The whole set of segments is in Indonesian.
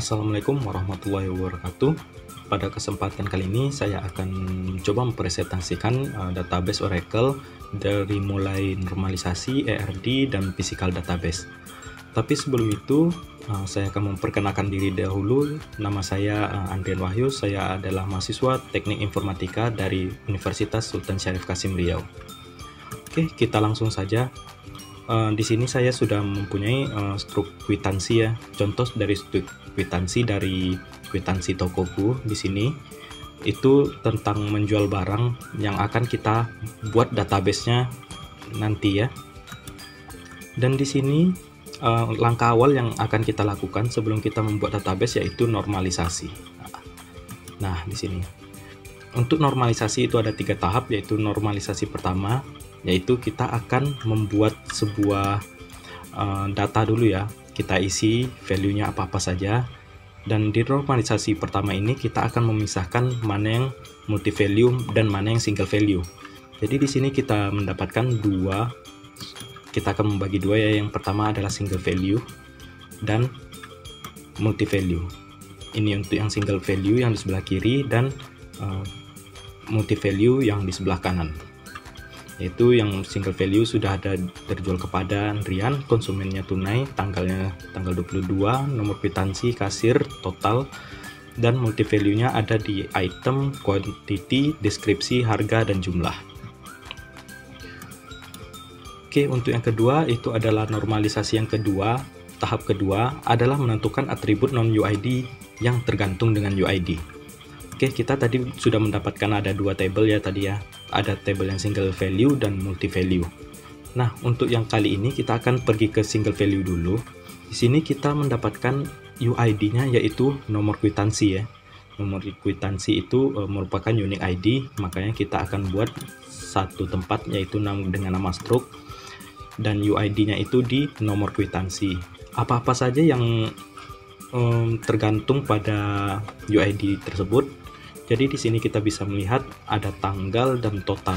Assalamualaikum warahmatullahi wabarakatuh. Pada kesempatan kali ini saya akan coba mempresentasikan database Oracle dari mulai normalisasi, ERD, dan physical database. Tapi sebelum itu saya akan memperkenalkan diri dahulu. Nama saya Andrian Wahyu, saya adalah mahasiswa Teknik Informatika dari Universitas Sultan Syarif Qasim Riau. Oke, kita langsung saja. Di sini saya sudah mempunyai struk kwitansi ya. Contoh dari struk kwitansi dari kwitansi tokoku di sini itu tentang menjual barang yang akan kita buat database-nya nanti ya. Dan di sini langkah awal yang akan kita lakukan sebelum kita membuat database yaitu normalisasi. Nah, di sini untuk normalisasi itu ada 3 tahap, yaitu normalisasi pertama yaitu kita akan membuat sebuah data dulu ya, kita isi value-nya apa-apa saja, dan di normalisasi pertama ini kita akan memisahkan mana yang multi value dan mana yang single value. Jadi di sini kita mendapatkan kita akan membagi dua ya, yang pertama adalah single value dan multi value. Ini untuk yang single value yang di sebelah kiri dan multi value yang di sebelah kanan. Yaitu yang single value sudah ada terjual kepada Andrian, konsumennya tunai, tanggal 22, nomor kwitansi, kasir, total, dan multi value-nya ada di item, quantity, deskripsi, harga, dan jumlah. Oke, untuk yang kedua itu adalah normalisasi yang kedua. Tahap kedua adalah menentukan atribut non-UID yang tergantung dengan UID. Oke, kita tadi sudah mendapatkan ada 2 table ya tadi ya. Ada table yang single value dan multi value. Nah, untuk yang kali ini kita akan pergi ke single value dulu. Di sini kita mendapatkan UID-nya yaitu nomor kwitansi ya. Nomor kwitansi itu merupakan unique ID, makanya kita akan buat satu tempat yaitu dengan nama stroke, dan UID-nya itu di nomor kwitansi. Apa-apa saja yang tergantung pada UID tersebut. Jadi di sini kita bisa melihat ada tanggal dan total.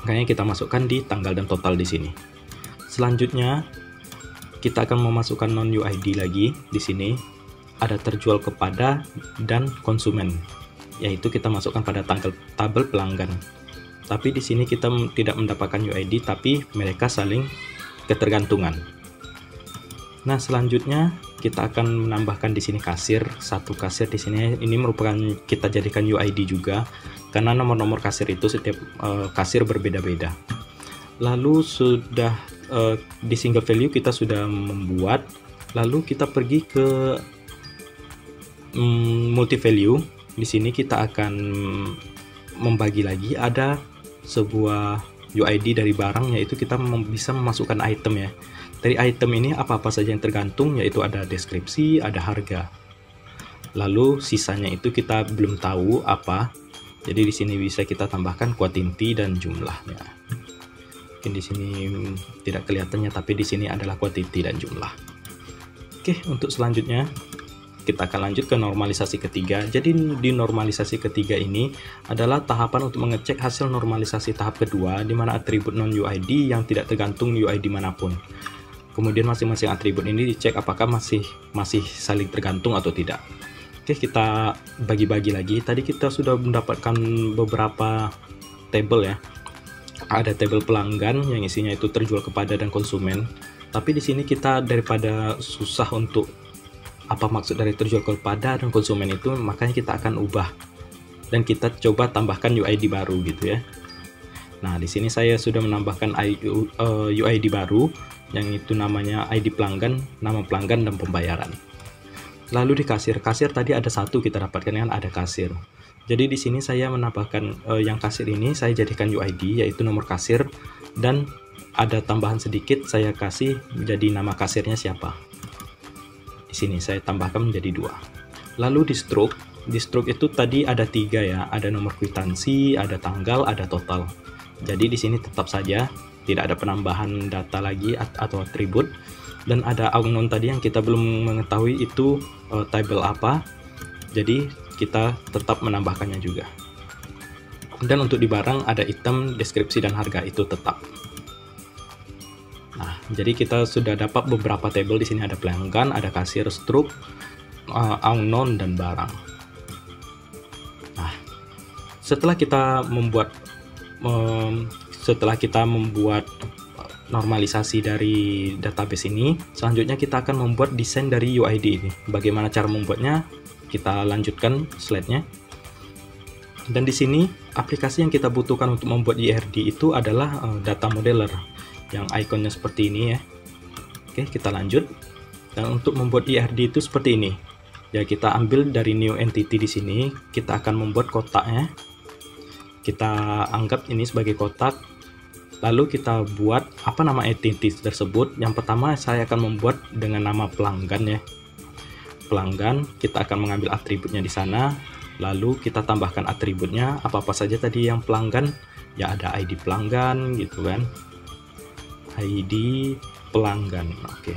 Makanya kita masukkan di tanggal dan total di sini. Selanjutnya kita akan memasukkan non UID lagi di sini. Ada terjual kepada dan konsumen. Yaitu kita masukkan pada tabel pelanggan. Tapi di sini kita tidak mendapatkan UID, tapi mereka saling ketergantungan. Nah, selanjutnya kita akan menambahkan di sini kasir, satu kasir di sini. Ini merupakan kita jadikan UID juga karena nomor-nomor kasir itu setiap kasir berbeda-beda. Lalu sudah di single value kita sudah membuat, lalu kita pergi ke multi value. Di sini kita akan membagi lagi, ada sebuah UID dari barang, yaitu kita bisa memasukkan item ya. Dari item ini apa-apa saja yang tergantung, yaitu ada deskripsi, ada harga. Lalu sisanya itu kita belum tahu apa. Jadi di sini bisa kita tambahkan quantity dan jumlahnya. Mungkin di sini tidak kelihatannya, tapi di sini adalah quantity dan jumlah. Oke, untuk selanjutnya kita akan lanjut ke normalisasi ketiga. Jadi di normalisasi ketiga ini adalah tahapan untuk mengecek hasil normalisasi tahap kedua, di mana atribut non-UID yang tidak tergantung UID manapun. Kemudian masing-masing atribut ini dicek apakah masih saling tergantung atau tidak. Oke, kita bagi-bagi lagi. Tadi kita sudah mendapatkan beberapa table ya. Ada table pelanggan yang isinya itu terjual kepada dan konsumen. Tapi di sini kita daripada susah untuk apa maksud dari terjual kepada dan konsumen itu, makanya kita akan ubah dan kita coba tambahkan UID baru gitu ya. Nah, di sini saya sudah menambahkan UID baru yang itu namanya ID pelanggan, nama pelanggan, dan pembayaran. Lalu di kasir tadi ada satu kita dapatkan kan, ada kasir. Jadi di sini saya menambahkan yang kasir ini saya jadikan UID yaitu nomor kasir, dan ada tambahan sedikit, saya kasih menjadi nama kasirnya siapa. Di sini saya tambahkan menjadi 2. Lalu di stroke itu tadi ada 3 ya, ada nomor kwitansi, ada tanggal, ada total. Jadi di sini tetap saja tidak ada penambahan data lagi atau atribut, dan ada unknown tadi yang kita belum mengetahui itu table apa. Jadi kita tetap menambahkannya juga. Dan untuk di barang ada item, deskripsi, dan harga itu tetap. Nah, Jadi kita sudah dapat beberapa tabel di sini, ada pelanggan, ada kasir, struk, unknown, dan barang. Nah, setelah kita membuat normalisasi dari database ini, selanjutnya kita akan membuat desain dari UID ini. Bagaimana cara membuatnya? Kita lanjutkan slide-nya. Dan di sini aplikasi yang kita butuhkan untuk membuat IRD itu adalah data modeler yang ikonnya seperti ini ya. Oke, kita lanjut. Dan untuk membuat IRD itu seperti ini. Ya, kita ambil dari new entity di sini, kita akan membuat kotaknya. Kita anggap ini sebagai kotak. Lalu kita buat apa nama entity tersebut. Yang pertama saya akan membuat dengan nama pelanggan ya. Pelanggan, kita akan mengambil atributnya di sana. Lalu kita tambahkan atributnya apa-apa saja tadi yang pelanggan. Ya, ada ID pelanggan gitu kan. ID pelanggan. Oke.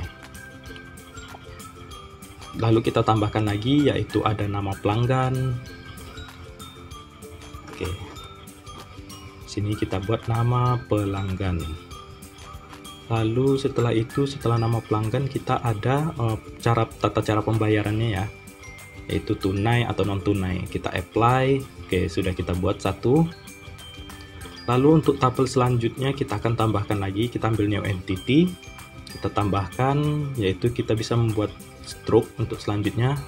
Lalu kita tambahkan lagi yaitu ada nama pelanggan. Oke. Sini kita buat nama pelanggan. Lalu setelah itu, setelah nama pelanggan kita ada tata cara pembayarannya ya, yaitu tunai atau non tunai. Kita apply. Oke, sudah kita buat satu. Lalu untuk tabel selanjutnya kita akan tambahkan lagi. Kita ambil new entity, kita tambahkan, yaitu kita bisa membuat struk untuk selanjutnya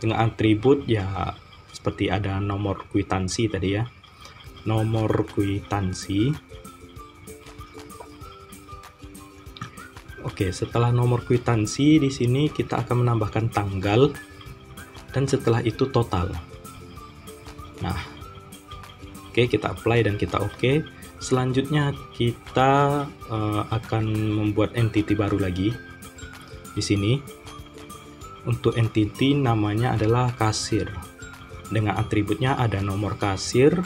dengan atribut ya, seperti ada nomor kwitansi tadi ya. Nomor kwitansi. Oke, setelah nomor kwitansi di sini kita akan menambahkan tanggal dan setelah itu total. Nah, oke, kita apply dan kita oke. Selanjutnya kita akan membuat entity baru lagi. Di sini untuk entity namanya adalah kasir. Dengan atributnya ada nomor kasir.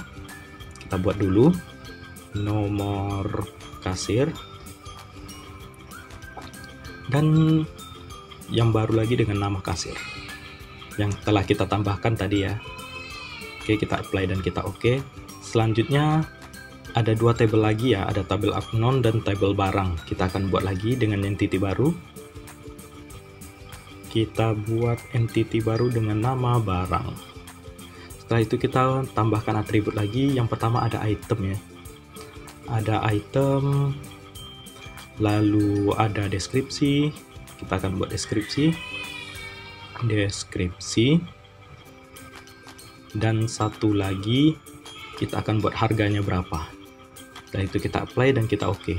Kita buat dulu nomor kasir dan yang baru lagi dengan nama kasir yang telah kita tambahkan tadi ya. Oke, kita apply dan kita oke. Selanjutnya ada dua tabel lagi ya, ada tabel unknown dan tabel barang. Kita akan buat lagi dengan entity baru. Kita buat entity baru dengan nama barang. Setelah itu kita tambahkan atribut lagi. Yang pertama ada item ya. Ada item, lalu ada deskripsi. Kita akan buat deskripsi. Dan satu lagi kita akan buat harganya berapa. Setelah itu kita apply dan kita oke.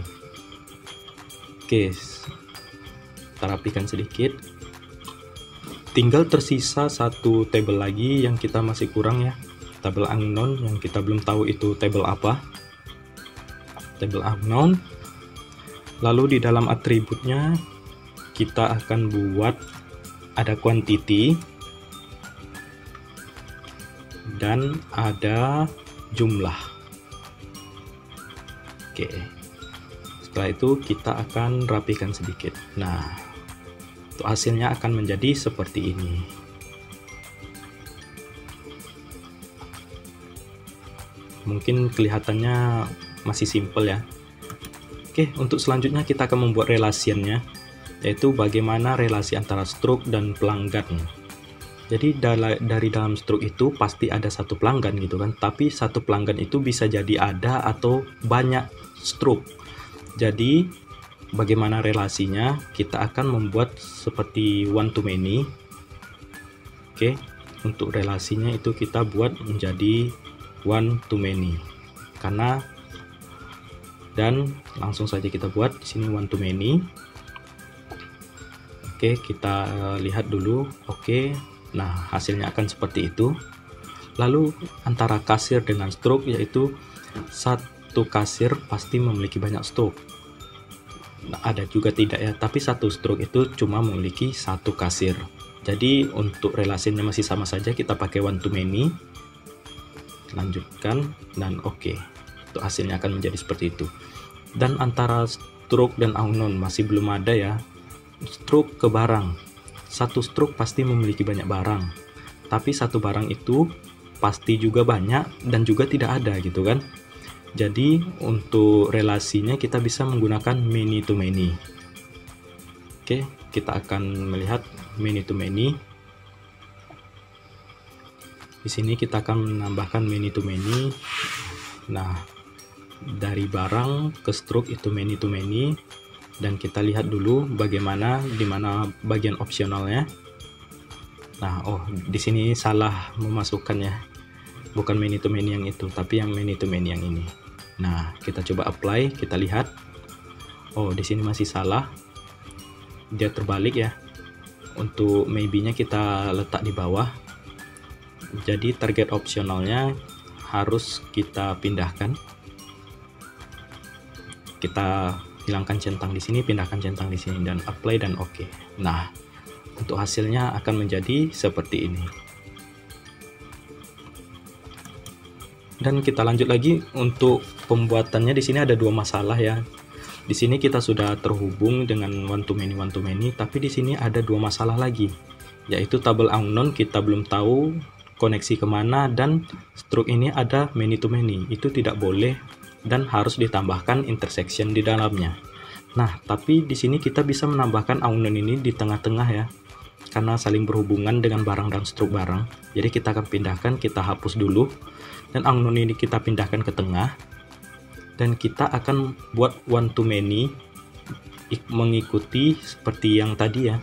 Oke, kita rapikan sedikit. Tinggal tersisa satu tabel lagi yang kita masih kurang ya, tabel unknown yang kita belum tahu itu tabel apa. Tabel unknown. Lalu di dalam atributnya kita akan buat ada quantity dan ada jumlah. Oke. Setelah itu kita akan rapikan sedikit. Nah, hasilnya akan menjadi seperti ini. Mungkin kelihatannya masih simple ya. Oke, untuk selanjutnya kita akan membuat relasiannya, yaitu bagaimana relasi antara struk dan pelanggan. Jadi dari dalam struk itu pasti ada satu pelanggan gitu kan, tapi satu pelanggan itu bisa jadi ada atau banyak struk. Jadi bagaimana relasinya? Kita akan membuat seperti one to many. Oke, untuk relasinya itu kita buat menjadi one to many. Dan langsung saja kita buat di sini one to many. Oke, kita lihat dulu. Oke, nah hasilnya akan seperti itu. Lalu antara kasir dengan struk, yaitu satu kasir pasti memiliki banyak struk. Nah, ada juga tidak ya, tapi satu struk itu cuma memiliki satu kasir. Jadi untuk relasinya masih sama saja, kita pakai one to many. Lanjutkan dan oke. Untuk hasilnya akan menjadi seperti itu. Dan antara struk dan unknown masih belum ada ya. Struk ke barang. Satu struk pasti memiliki banyak barang. Tapi satu barang itu pasti juga banyak dan juga tidak ada gitu kan. Jadi untuk relasinya kita bisa menggunakan many to many. Oke, kita akan melihat many to many. Di sini kita akan menambahkan many to many. Nah, dari barang ke stroke itu many to many, dan kita lihat dulu bagaimana di mana bagian opsionalnya. Nah, oh, di sini salah memasukkannya. Bukan many to many yang itu, tapi yang many to many yang ini. Nah, kita coba apply, kita lihat. Oh, di sini masih salah. Dia terbalik ya. Untuk maybe-nya kita letak di bawah. Jadi target opsionalnya harus kita pindahkan. Kita hilangkan centang di sini, pindahkan centang di sini, dan apply dan oke. Nah, untuk hasilnya akan menjadi seperti ini. Dan kita lanjut lagi untuk pembuatannya. Di sini ada dua masalah ya. Di sini kita sudah terhubung dengan one to many, tapi di sini ada dua masalah lagi, yaitu tabel unknown kita belum tahu koneksi kemana, dan stroke ini ada many to many. Itu tidak boleh dan harus ditambahkan intersection di dalamnya. Nah, tapi di sini kita bisa menambahkan unknown ini di tengah-tengah ya, karena saling berhubungan dengan barang dan stroke barang. Jadi kita akan pindahkan, kita hapus dulu, dan unknown ini kita pindahkan ke tengah, dan kita akan buat one to many mengikuti seperti yang tadi ya,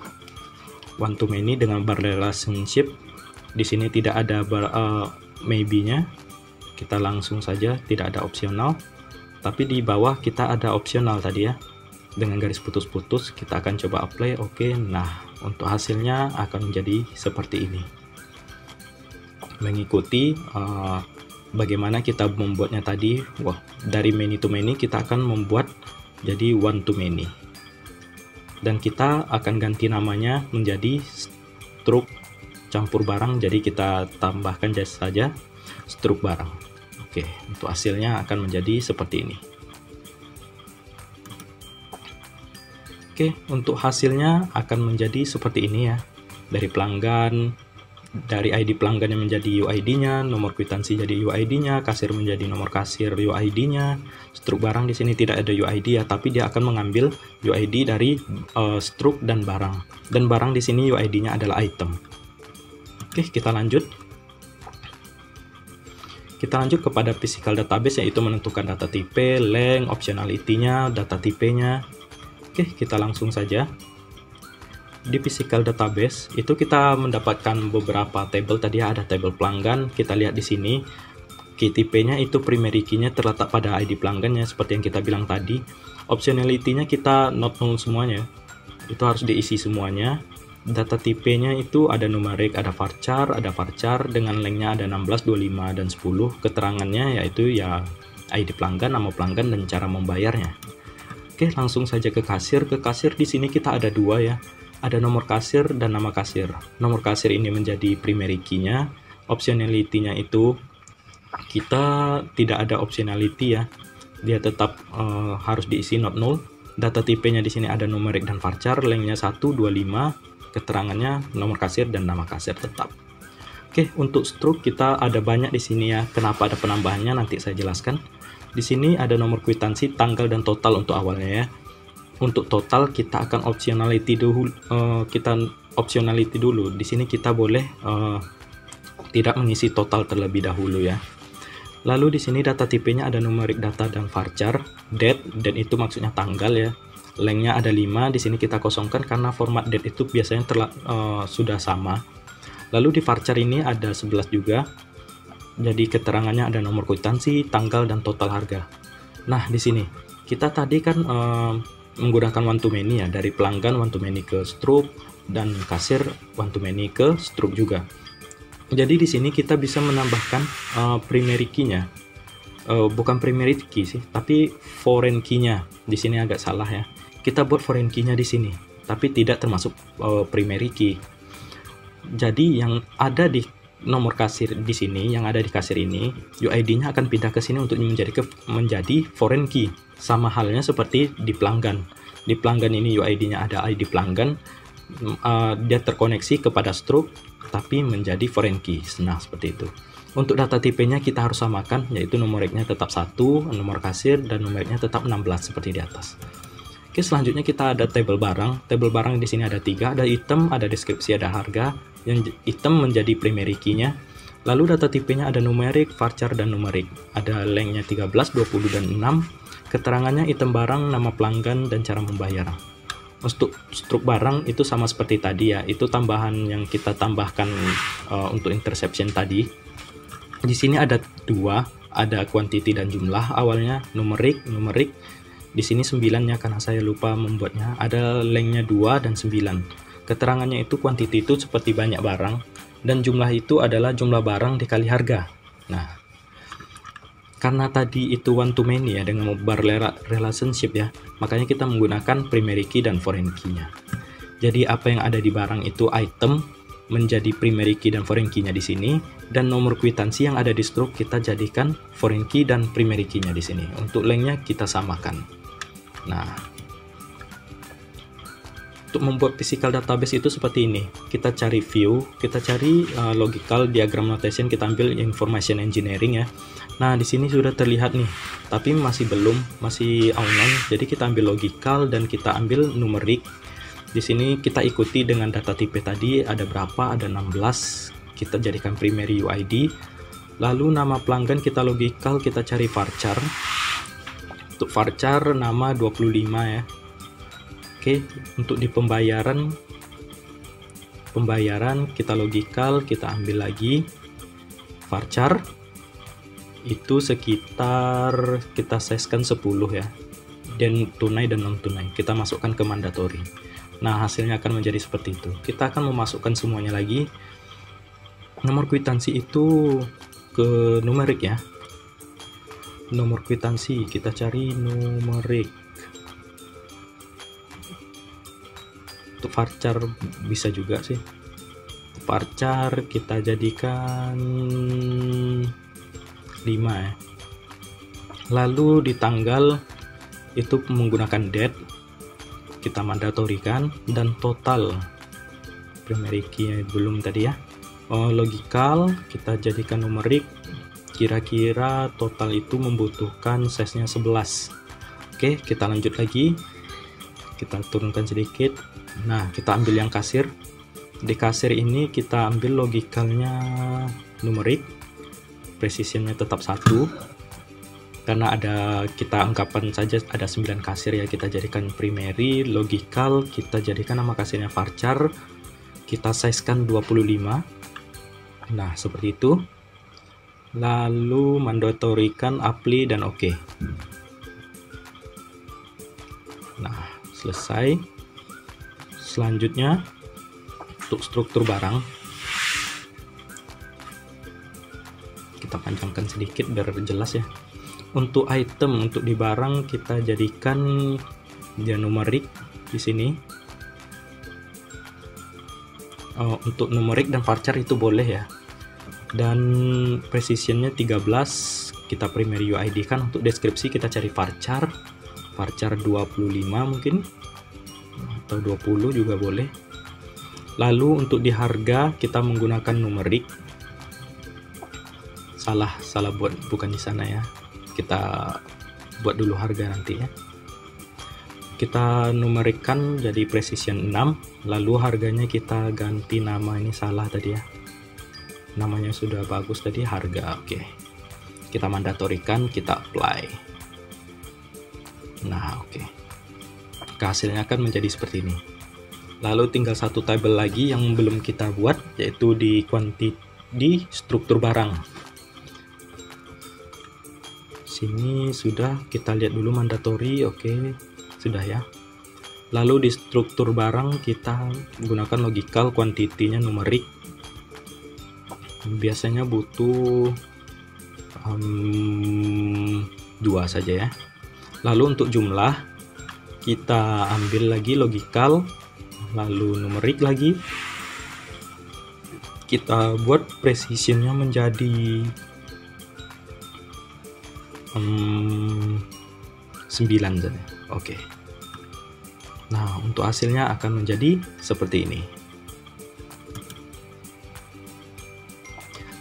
one to many dengan bar relationship. Di sini tidak ada maybe-nya, kita langsung saja, tidak ada opsional. Tapi di bawah kita ada opsional tadi ya, dengan garis putus-putus. Kita akan coba apply, oke. Nah, untuk hasilnya akan menjadi seperti ini, mengikuti bagaimana kita membuatnya tadi. Wah, dari many to many kita akan membuat jadi one to many, dan kita akan ganti namanya menjadi stroke campur barang. Jadi kita tambahkan saja stroke barang. Oke, untuk hasilnya akan menjadi seperti ini. Oke, untuk hasilnya akan menjadi seperti ini ya. Dari pelanggan, dari ID pelanggan yang menjadi UID-nya, nomor kwitansi jadi UID-nya, kasir menjadi nomor kasir UID-nya. Stroke barang di sini tidak ada UID ya, tapi dia akan mengambil UID dari stroke dan barang. Dan barang di sini UID-nya adalah item. Oke, kita lanjut. Kita lanjut kepada physical database, yaitu menentukan data tipe, length, optionality-nya, data tipenya. Oke, kita langsung saja. Di physical database itu kita mendapatkan beberapa tabel. Tadi ada tabel pelanggan, kita lihat di sini key tipe-nya itu primary key-nya terletak pada ID pelanggannya seperti yang kita bilang tadi. Optionality-nya kita not null semuanya, itu harus diisi semuanya. Data tipenya itu ada numerik, ada varchar dengan length-nya ada 16, 25, dan 10. Keterangannya yaitu ya ID pelanggan, nama pelanggan, dan cara membayarnya. Oke, langsung saja ke kasir. Ke kasir di sini kita ada dua ya. Ada nomor kasir dan nama kasir. Nomor kasir ini menjadi primary key-nya. Optionality-nya itu kita tidak ada optionality ya. Dia tetap harus diisi not null. Data tipenya di sini ada numerik dan varchar, length-nya 1, 25. Keterangannya nomor kasir dan nama kasir tetap. Oke, untuk stroke kita ada banyak di sini ya. Kenapa ada penambahannya nanti saya jelaskan. Di sini ada nomor kwitansi, tanggal, dan total untuk awalnya ya. Untuk total kita akan optionality dulu. Di sini kita boleh tidak mengisi total terlebih dahulu ya. Lalu di sini data tipenya ada numerik data dan varchar. Date itu maksudnya tanggal ya. Length-nya ada 5, di sini kita kosongkan karena format date itu biasanya sudah sama. Lalu di varchar ini ada 11 juga. Jadi keterangannya ada nomor kwitansi, tanggal, dan total harga. Nah, di sini kita tadi kan menggunakan one to many ya, dari pelanggan one to many ke stroke, dan kasir one to many ke stroke juga. Jadi di sini kita bisa menambahkan primary key-nya. Bukan primary key sih, tapi foreign key-nya. Di sini agak salah ya. Kita buat foreign key-nya di sini, tapi tidak termasuk primary key. Jadi yang ada di nomor kasir di sini, yang ada di kasir ini, UID-nya akan pindah ke sini untuk menjadi foreign key. Sama halnya seperti di pelanggan. Di pelanggan ini UID-nya ada ID pelanggan, dia terkoneksi kepada stroke, tapi menjadi foreign key. Nah, seperti itu. Untuk data tipenya kita harus samakan, yaitu numeriknya tetap 1, nomor kasir, dan numeriknya tetap 16 seperti di atas. Oke, selanjutnya kita ada tabel barang. Tabel barang di sini ada 3, ada item, ada deskripsi, ada harga. Yang item menjadi primary key-nya. Lalu data tipenya ada numerik, varchar, dan numerik. Ada lengthnya 13, 20, dan 6. Keterangannya item barang, nama pelanggan, dan cara membayar. Untuk struk barang itu sama seperti tadi ya, itu tambahan yang kita tambahkan untuk interception tadi. Di sini ada 2, ada quantity dan jumlah. Awalnya numerik. Di sini 9 ya, karena saya lupa membuatnya. Ada lengthnya 2 dan 9. Keterangannya itu quantity itu seperti banyak barang, dan jumlah itu adalah jumlah barang dikali harga. Nah, karena tadi itu one to many ya, dengan bar relationship ya, makanya kita menggunakan primary key dan foreign key-nya. Jadi apa yang ada di barang itu item menjadi primary key dan foreign key-nya di sini, dan nomor kwitansi yang ada di struk kita jadikan foreign key dan primary key-nya di sini. Untuk lengthnya kita samakan. Nah, untuk membuat physical database itu seperti ini. Kita cari view, kita cari logical diagram notation, kita ambil information engineering ya. Nah, di sini sudah terlihat nih, tapi masih unknown. Jadi kita ambil logical dan kita ambil numerik. Di sini kita ikuti dengan data tipe tadi, ada berapa? Ada 16. Kita jadikan primary UID. Lalu nama pelanggan kita logical, kita cari varchar. Untuk varchar nama 25 ya. Oke, untuk di pembayaran kita logical, kita ambil lagi varchar. Itu sekitar kita sizekan 10 ya. Dan tunai dan non tunai kita masukkan ke mandatory. Nah, hasilnya akan menjadi seperti itu. Kita akan memasukkan semuanya lagi. Nomor kwitansi itu ke numerik ya. Nomor kwitansi kita cari numerik. Untuk varchar bisa juga sih. Varchar kita jadikan 5 ya. Lalu di tanggal itu menggunakan date, kita mandatorikan, dan total primary key belum tadi ya. Logical kita jadikan numerik. Kira-kira total itu membutuhkan size-nya 11. Oke, kita lanjut lagi. Kita turunkan sedikit. Nah, kita ambil yang kasir. Di kasir ini kita ambil logicalnya numerik. Precision-nya tetap 1. Karena kita anggapan saja ada 9 kasir ya, kita jadikan primary, logical, kita jadikan nama kasirnya varchar. Kita sizekan 25. Nah, seperti itu. Lalu mandatorikan apply dan oke. Nah, selesai. Selanjutnya untuk struktur barang kita panjangkan sedikit biar jelas ya. Untuk item, untuk di barang kita jadikan dia numerik di sini. Untuk numerik dan varchar itu boleh ya. Dan precisionnya 13, kita primary UID kan. Untuk deskripsi kita cari varchar 25 mungkin, atau 20 juga boleh. Lalu untuk di harga kita menggunakan numerik. Salah buat, bukan di sana ya, kita buat dulu harga nanti ya. Kita numerikkan jadi precision 6, lalu harganya kita ganti nama, ini salah tadi ya, namanya sudah bagus tadi, harga. Oke, kita mandatorikan, kita apply. Nah, oke. Hasilnya akan menjadi seperti ini. Lalu tinggal satu tabel lagi yang belum kita buat, yaitu di di struktur barang. Sini sudah, kita lihat dulu mandatory. Oke, sudah ya. Lalu di struktur barang kita gunakan logical, quantity-nya numerik. Biasanya butuh 2 saja ya. Lalu untuk jumlah kita ambil lagi logical, lalu numerik lagi. Kita buat precisionnya menjadi 9 saja. Oke. Nah, untuk hasilnya akan menjadi seperti ini.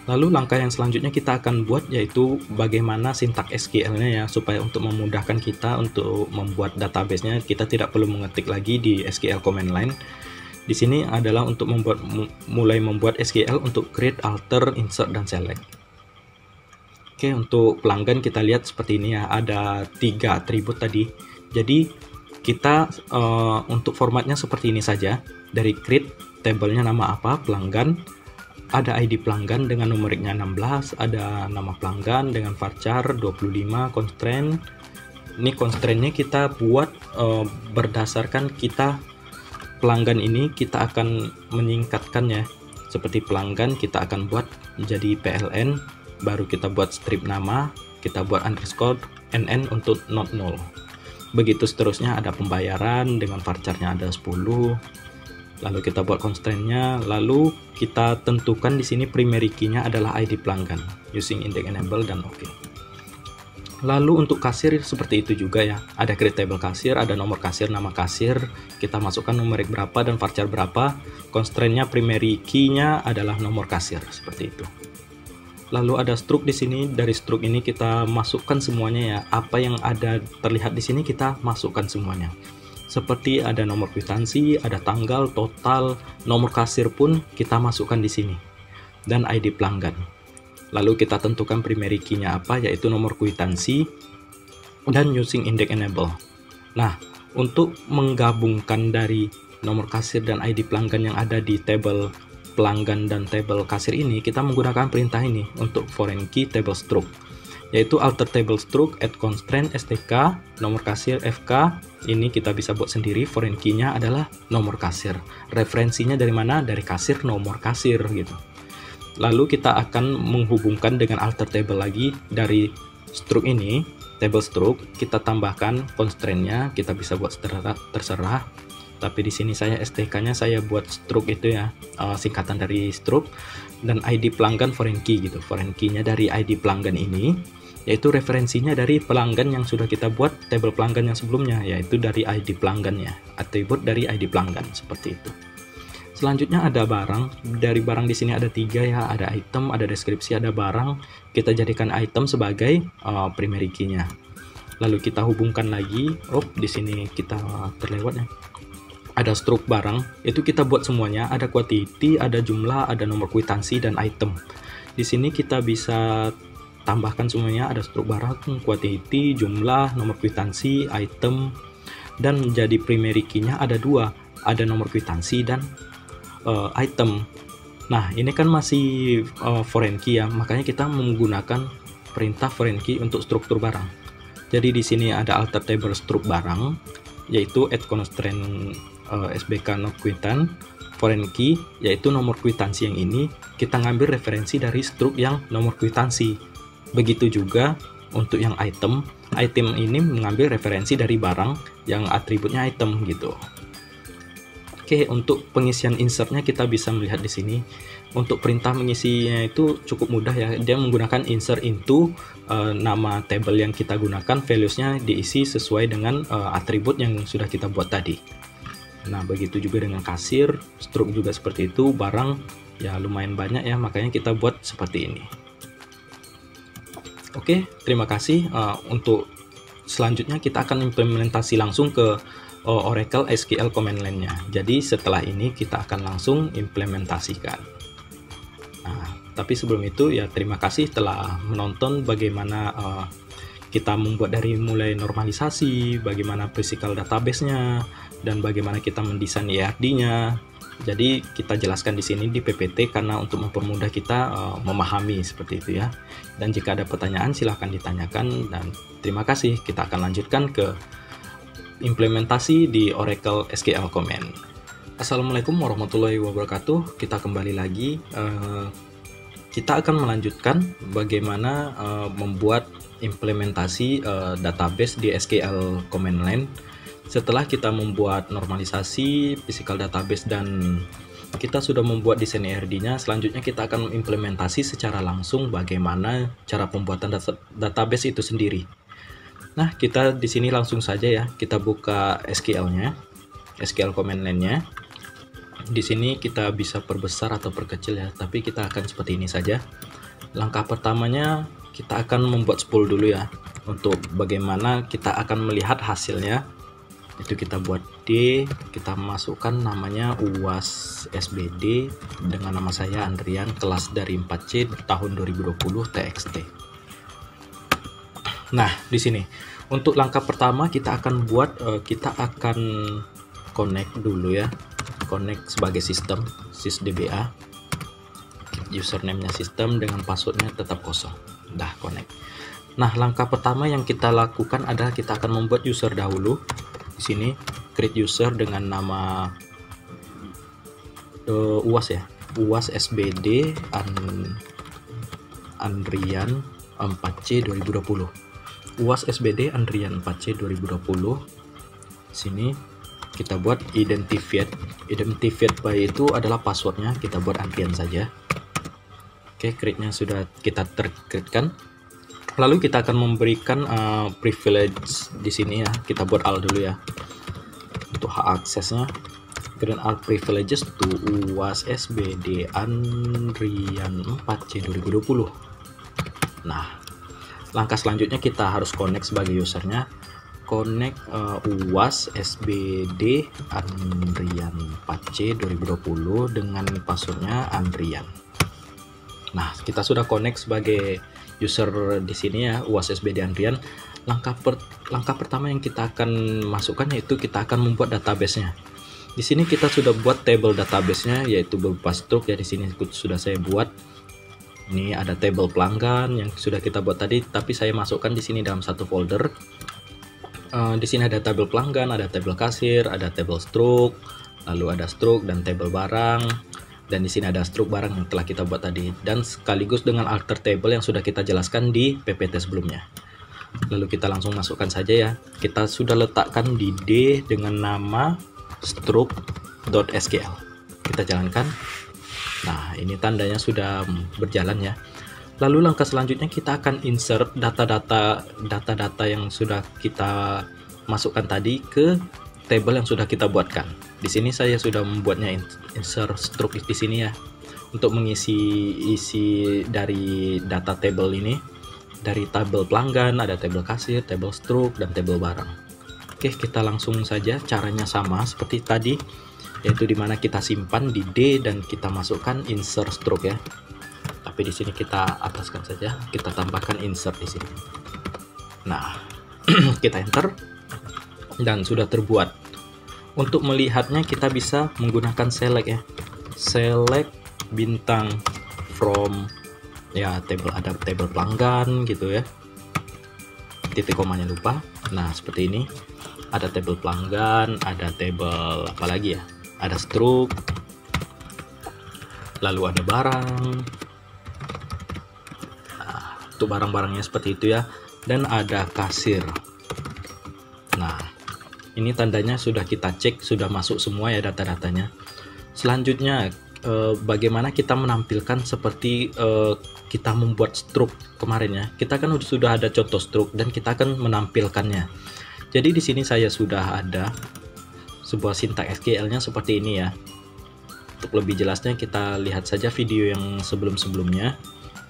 Lalu langkah yang selanjutnya kita akan buat yaitu bagaimana sintak SQL-nya ya, supaya untuk memudahkan kita untuk membuat database-nya kita tidak perlu mengetik lagi di SQL command line. Di sini adalah untuk mulai membuat SQL untuk create, alter, insert, dan select. Oke, untuk pelanggan kita lihat seperti ini ya, ada 3 atribut tadi. Jadi kita untuk formatnya seperti ini saja. Dari create, tabelnya nama apa, pelanggan. Ada ID pelanggan dengan numeriknya 16, ada nama pelanggan dengan varchar 25, constraint. Ini constraintnya kita buat berdasarkan kita pelanggan ini kita akan menyingkatkannya. Seperti pelanggan kita akan buat menjadi PLN, baru kita buat strip nama, kita buat underscore NN untuk not null. Begitu seterusnya, ada pembayaran dengan varcharnya ada 10. Lalu kita buat constraint-nya, lalu kita tentukan di sini primary key-nya adalah ID pelanggan using index enable dan oke. Lalu untuk kasir seperti itu juga ya, ada create table kasir, ada nomor kasir, nama kasir, kita masukkan numerik berapa dan varchar berapa. Constraint-nya primary key-nya adalah nomor kasir seperti itu. Lalu ada struct di sini, dari struct ini kita masukkan semuanya ya, apa yang ada terlihat di sini kita masukkan semuanya. Seperti ada nomor kwitansi, ada tanggal, total, nomor kasir pun kita masukkan di sini, dan ID pelanggan. Lalu kita tentukan primary key-nya apa, yaitu nomor kwitansi, dan using index enable. Nah, untuk menggabungkan dari nomor kasir dan ID pelanggan yang ada di table pelanggan dan table kasir ini, kita menggunakan perintah ini untuk foreign key table struct, yaitu alter table struct add constraint stk nomor kasir fk. Ini kita bisa buat sendiri, foreign key-nya adalah nomor kasir. Referensinya dari mana? Dari kasir, nomor kasir gitu. Lalu kita akan menghubungkan dengan alter table lagi dari struct ini, table struct, kita tambahkan constraint-nya, kita bisa buat terserah. Tapi di sini saya stk-nya saya buat struct itu ya, singkatan dari struct, dan ID pelanggan foreign key gitu. Foreign key-nya dari ID pelanggan ini, yaitu referensinya dari pelanggan yang sudah kita buat table pelanggan yang sebelumnya, yaitu dari ID pelanggannya, atribut dari ID pelanggan seperti itu. Selanjutnya ada barang. Dari barang di sini ada 3 ya, ada item, ada deskripsi, ada barang. Kita jadikan item sebagai primary key-nya. Lalu kita hubungkan lagi. Di sini kita terlewat ya. Ada struct barang, itu kita buat semuanya. Ada quantity, ada jumlah, ada nomor kwitansi dan item. Di sini kita bisa tambahkan semuanya, ada struct barang, quantity, jumlah, nomor kwitansi, item, dan menjadi primary key-nya ada 2, ada nomor kwitansi dan item. Nah, ini kan masih foreign key ya, makanya kita menggunakan perintah foreign key untuk struktur barang. Jadi di sini ada alter table struct barang, yaitu add constraint SBK not quitan, foreign key, yaitu nomor kwitansi yang ini, kita ngambil referensi dari struct yang nomor kwitansi. Begitu juga untuk yang item ini mengambil referensi dari barang yang atributnya item gitu. Oke, untuk pengisian insertnya kita bisa melihat di sini. Untuk perintah mengisinya itu cukup mudah ya. Dia menggunakan insert into, nama table yang kita gunakan, values-nya diisi sesuai dengan atribut yang sudah kita buat tadi. Nah, begitu juga dengan kasir, struct juga seperti itu, barang ya lumayan banyak ya, makanya kita buat seperti ini. Oke, terima kasih. Untuk selanjutnya kita akan implementasi langsung ke Oracle SQL command line-nya. Jadi setelah ini kita akan langsung implementasikan. Nah, tapi sebelum itu ya terima kasih telah menonton bagaimana kita membuat dari mulai normalisasi, bagaimana physical database-nya, dan bagaimana kita mendesain ERD-nya. Jadi kita jelaskan di sini di PPT karena untuk mempermudah kita memahami seperti itu ya. Dan jika ada pertanyaan silahkan ditanyakan, dan terima kasih. Kita akan lanjutkan ke implementasi di Oracle SQL Command. Assalamualaikum warahmatullahi wabarakatuh. Kita kembali lagi. Kita akan melanjutkan bagaimana membuat implementasi database di SQL Command Line. Setelah kita membuat normalisasi, physical database, dan kita sudah membuat desain ERD-nya, selanjutnya kita akan implementasi secara langsung bagaimana cara pembuatan database itu sendiri. Nah, kita di sini langsung saja ya, kita buka SQL-nya, SQL command line-nya. Di sini kita bisa perbesar atau perkecil ya, tapi kita akan seperti ini saja. Langkah pertamanya kita akan membuat spool dulu ya. Untuk bagaimana kita akan melihat hasilnya, itu kita buat D, kita masukkan namanya UAS SBD dengan nama saya Andrian, kelas dari 4C tahun 2020 TXT. Nah, di sini untuk langkah pertama kita akan connect dulu ya. Connect sebagai sistem sysdba, username-nya sistem dengan passwordnya tetap kosong. Dah connect. Nah, langkah pertama yang kita lakukan adalah kita akan membuat user dahulu. Di sini create user dengan nama UAS ya, UAS SBD Andrian 4C 2020. UAS SBD Andrian 4C 2020. Sini kita buat identified by itu adalah passwordnya, kita buat Andrian saja. Oke, create-nya sudah kita tercreate-kan. Lalu kita akan memberikan privilege di sini ya. Kita buat all dulu ya. Untuk hak aksesnya, grant all privileges to UAS SBD Andrian 4C 2020. Nah, langkah selanjutnya kita harus connect sebagai usernya. Connect UAS SBD Andrian 4C 2020 dengan passwordnya Andrian. Nah, kita sudah connect sebagai user di sini ya, UAS SBD Andrian. Langkah pertama yang kita akan masukkan yaitu kita akan membuat database-nya. Di sini kita sudah buat table database-nya yaitu berupa struk ya. Di sini sudah saya buat. Ini ada table pelanggan yang sudah kita buat tadi, tapi saya masukkan di sini dalam satu folder. Di sini ada table pelanggan, ada table kasir, ada table struk, lalu ada struk dan table barang. Dan di sini ada struk barang yang telah kita buat tadi, dan sekaligus dengan alter table yang sudah kita jelaskan di PPT sebelumnya. Lalu kita langsung masukkan saja ya. Kita sudah letakkan di D dengan nama struk.sql. Kita jalankan. Nah, ini tandanya sudah berjalan ya. Lalu langkah selanjutnya kita akan insert data-data yang sudah kita masukkan tadi ke table yang sudah kita buatkan. Di sini saya sudah membuatnya insert struk di sini ya, untuk mengisi dari data table ini. Dari tabel pelanggan ada tabel kasir, tabel struk, dan tabel barang. Oke, kita langsung saja. Caranya sama seperti tadi, yaitu dimana kita simpan di D dan kita masukkan insert struk ya. Tapi di sini kita ataskan saja, kita tambahkan insert di sini. Nah, kita enter dan sudah terbuat. Untuk melihatnya kita bisa menggunakan select ya. Select bintang from ya, table, ada table pelanggan gitu ya. Titik komanya lupa. Nah, seperti ini. Ada table pelanggan, ada table apa lagi ya? Ada struk. Lalu ada barang. Nah, untuk barang-barangnya seperti itu ya. Dan ada kasir. Nah, ini tandanya sudah kita cek, sudah masuk semua ya data-datanya. Selanjutnya, bagaimana kita menampilkan seperti kita membuat struk kemarin ya. Kita kan sudah ada contoh struk dan kita akan menampilkannya. Jadi di sini saya sudah ada sebuah sintaks SQL-nya seperti ini ya. Untuk lebih jelasnya kita lihat saja video yang sebelum-sebelumnya.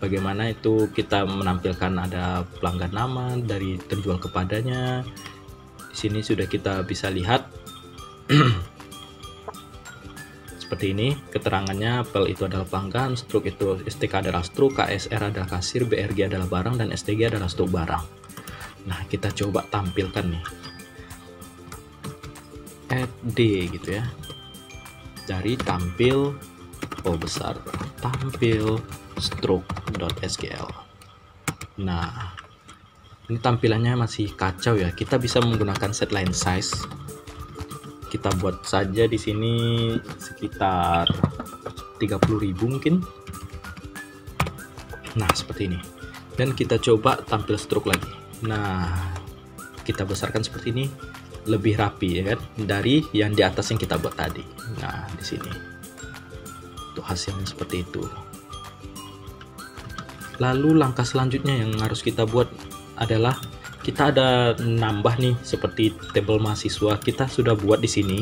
Bagaimana itu kita menampilkan ada pelanggan nama dari terjual kepadanya. Sini sudah kita bisa lihat seperti ini keterangannya. Pel itu adalah pelanggan, struk itu STK adalah struk, KSR adalah kasir, BRG adalah barang, dan STG adalah struk barang. Nah, kita coba tampilkan nih, add D gitu ya, dari tampil besar, tampil struk.sql. Nah, ini tampilannya masih kacau ya. Kita bisa menggunakan set line size. Kita buat saja di sini sekitar 30.000 mungkin. Nah, seperti ini. Dan kita coba tampil struk lagi. Nah, kita besarkan seperti ini, lebih rapi ya kan, dari yang di atas yang kita buat tadi. Nah, di sini. Untuk hasilnya seperti itu. Lalu langkah selanjutnya yang harus kita buat adalah kita ada nambah nih seperti tabel mahasiswa. Kita sudah buat di sini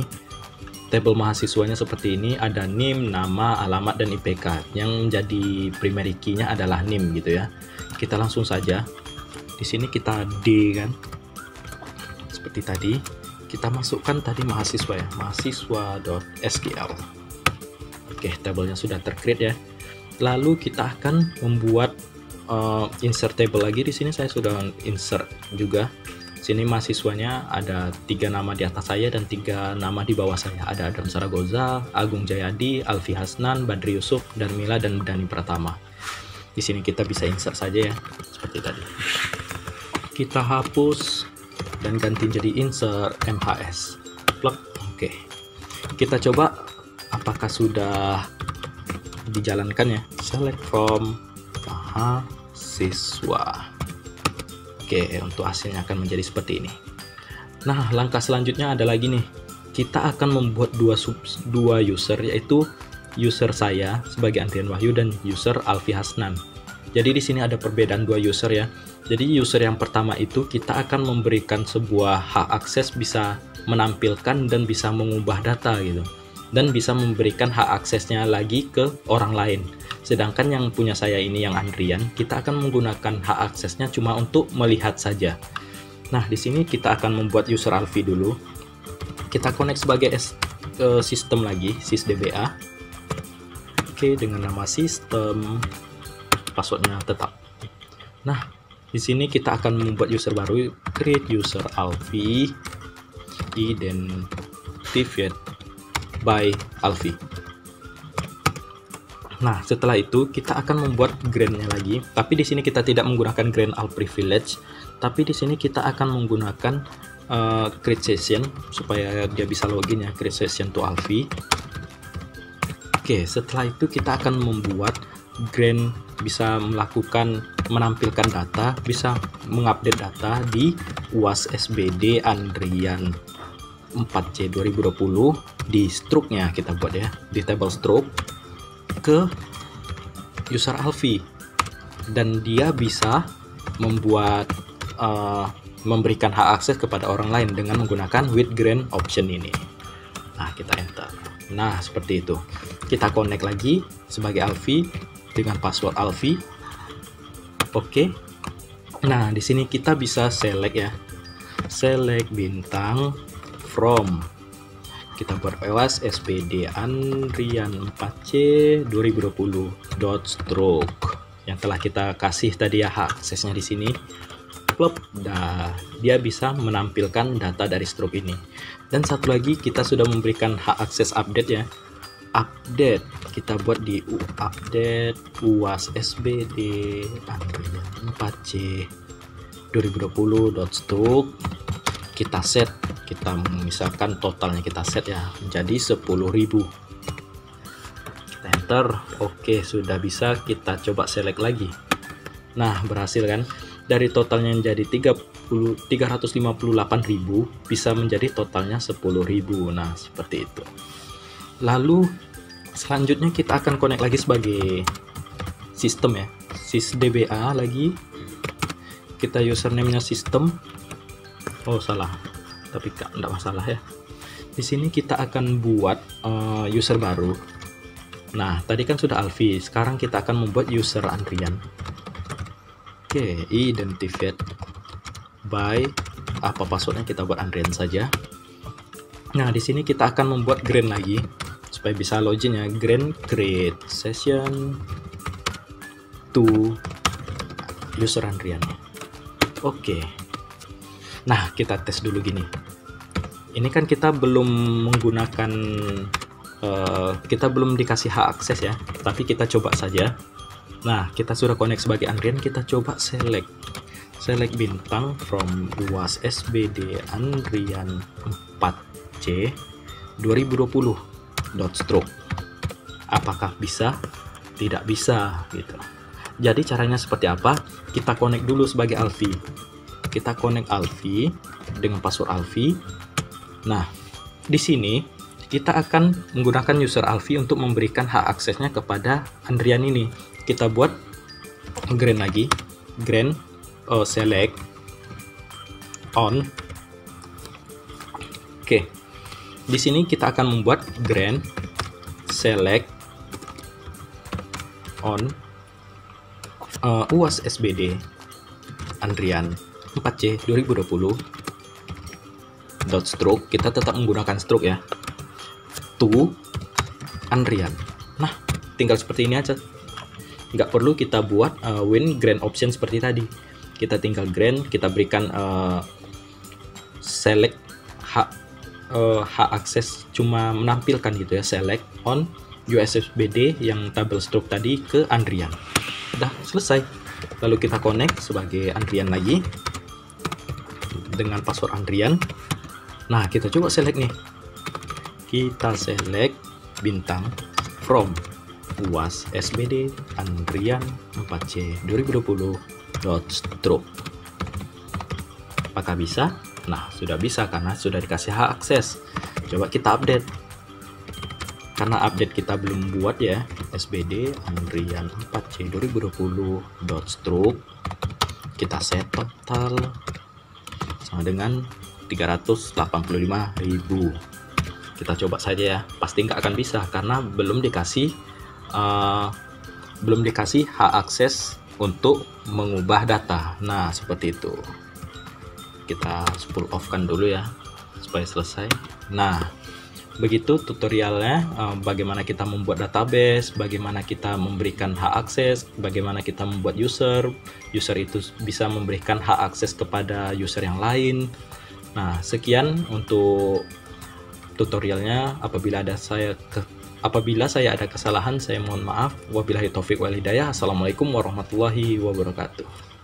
tabel mahasiswanya seperti ini, ada NIM, nama, alamat, dan IPK. Yang menjadi primary key-nya adalah NIM gitu ya. Kita langsung saja. Di sini kita D kan. Seperti tadi, kita masukkan tadi mahasiswa ya, mahasiswa.sql. Oke, tabelnya sudah tercreate ya. Lalu kita akan membuat insert table lagi. Di sini saya sudah insert juga. Sini mahasiswanya ada 3 nama di atas saya dan 3 nama di bawah saya. Ada Adam Saragoza, Agung Jayadi, Alfi Hasnan, Badri Yusuf, Darmila, dan Dani Pratama. Di sini kita bisa insert saja ya, seperti tadi. Kita hapus dan ganti jadi insert MHS. Plug. Oke. Kita coba apakah sudah dijalankan ya. Select from mahasiswa. Oke, untuk hasilnya akan menjadi seperti ini. Nah, langkah selanjutnya ada lagi nih. Kita akan membuat dua user, yaitu user saya sebagai Andrian Wahyu dan user Alfi Hasnan. Jadi di sini ada perbedaan 2 user ya. Jadi user yang pertama itu kita akan memberikan sebuah hak akses, bisa menampilkan dan bisa mengubah data gitu. Dan bisa memberikan hak aksesnya lagi ke orang lain. Sedangkan yang punya saya ini, yang Andrian, kita akan menggunakan hak aksesnya cuma untuk melihat saja. Nah, di sini kita akan membuat user Alfi dulu. Kita connect sebagai sistem lagi, sysdba. Oke, dengan nama sistem, passwordnya tetap. Nah, di sini kita akan membuat user baru, create user Alfi, identified by Alfi. Nah, setelah itu kita akan membuat grant-nya lagi, tapi di sini kita tidak menggunakan grant all privilege, tapi di sini kita akan menggunakan create session supaya dia bisa login ya, create session to Alfi. Oke, setelah itu kita akan membuat grant bisa menampilkan data, bisa mengupdate data di UAS SBD Andrian 4C 2020 di struknya kita buat ya, di table struk ke user Alfi, dan dia bisa membuat memberikan hak akses kepada orang lain dengan menggunakan with grant option ini. Nah, kita enter. Nah, seperti itu. Kita connect lagi sebagai Alfi dengan password Alfi. Oke. Nah, di sini kita bisa select ya. Select bintang from. Kita buat UAS SPD Andrian 4C 2020.stroke yang telah kita kasih tadi ya hak aksesnya di sini. Plop, dia bisa menampilkan data dari stroke ini. Dan satu lagi, kita sudah memberikan hak akses update ya. Update kita buat di update UAS SBD Andrian 4C 2020.stroke. Kita set, kita misalkan totalnya kita set ya menjadi 10.000. Kita enter. Oke, sudah bisa. Kita coba select lagi. Nah, berhasil kan? Dari totalnya menjadi 358.000 bisa menjadi totalnya 10.000. Nah, seperti itu. Lalu selanjutnya kita akan connect lagi sebagai sistem ya, sysdba lagi. Kita username-nya sistem. Oh, salah, tapi enggak masalah ya. Di sini kita akan buat user baru. Nah, tadi kan sudah Alfi, sekarang kita akan membuat user Andrian. Oke, identified by, apa passwordnya kita buat Andrian saja. Nah, di sini kita akan membuat grant lagi supaya bisa login ya. Grant create session to user Andrian. Oke. Nah, kita tes dulu gini. Ini kan kita belum menggunakan, kita belum dikasih hak akses ya, tapi kita coba saja. Nah, kita sudah connect sebagai Andrian, kita coba select bintang from UAS SBD Andrian 4C 2020.stroke. Apakah bisa? Tidak bisa gitu. Jadi caranya seperti apa? Kita connect dulu sebagai Alfi. Kita connect Alfi dengan password Alfi. Nah, di sini kita akan menggunakan user Alfi untuk memberikan hak aksesnya kepada Andrian ini. Kita buat grant lagi, grant select on. Oke. Di sini kita akan membuat grant select on UAS SBD Andrian 4C 2020 dot stroke, kita tetap menggunakan stroke ya, to Andrian. Nah, tinggal seperti ini aja, nggak perlu kita buat win grant option seperti tadi. Kita tinggal grant, kita berikan select hak akses, cuma menampilkan gitu ya, select on USSBD yang tabel stroke tadi ke Andrian. Udah selesai. Lalu kita connect sebagai Andrian lagi dengan password Andrian. Nah, kita coba select nih. Kita select bintang from UAS SBD Andrian 4C 2020 .stroke. Apakah bisa? Nah, sudah bisa karena sudah dikasih hak akses. Coba kita update. Karena update kita belum buat ya, SBD Andrian 4C 2020 .stroke. Kita set total sama dengan 385.000. Kita coba saja ya, pasti nggak akan bisa karena belum dikasih hak akses untuk mengubah data. Nah, seperti itu. Kita full off kan dulu ya supaya selesai. Nah, begitu tutorialnya, bagaimana kita membuat database, bagaimana kita memberikan hak akses, bagaimana kita membuat user itu bisa memberikan hak akses kepada user yang lain. Nah, sekian untuk tutorialnya. Apabila saya ada kesalahan, saya mohon maaf. Wabillahi taufik wal hidayah. Assalamualaikum warahmatullahi wabarakatuh.